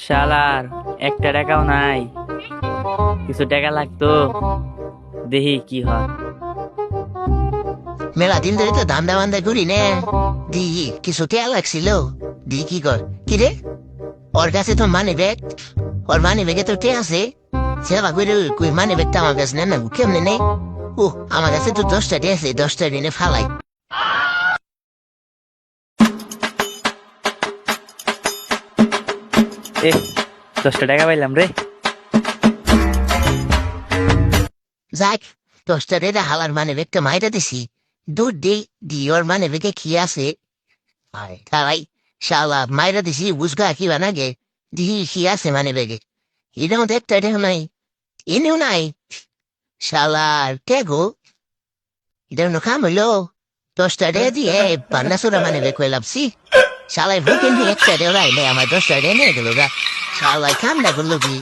শালার একটা টাকাও নাই, কিছু টাকা লাগতো, দেখি কি হয়। মেলা দিন ধরে তো ধান্দা বান্দা করি নে, দি কিছু টেয়া লাগছিল, দি কি কর কি রে, ওর কাছে তো মানি ব্যাগ, ওর মানি ব্যাগে তো টেয়া আছে, সেবা করে কই মানি ব্যাগটা আমার কাছে নেন না কেমনে নেই। ও আমার কাছে তো 10টা টেয়া আছে, 10টা দিনে ফালাই। এ 10টা টাকা পাইলাম রে। যাক, 10টা রে হালার মানি ব্যাগটা মাইরা দিছি, দুধ দি ওর মানি ব্যাগে কি আছে। আয় তারাই শালা মাইরা দিছি বুঝগা কি বানাগে, দি কি আছে মানি ব্যাগে, এটাও তো একটা টেয়া নাই, এনেও নাই, শালার টেগো, এটা অন্য কাম হইলো, 10টা রে দিয়ে পান্না সোরা মানে বের লাভছি, শালাই ভুকে নিয়ে একটা রে রাইলে আমার 10টা রে নিয়ে গেল গা, শালাই কাম না করলো কি।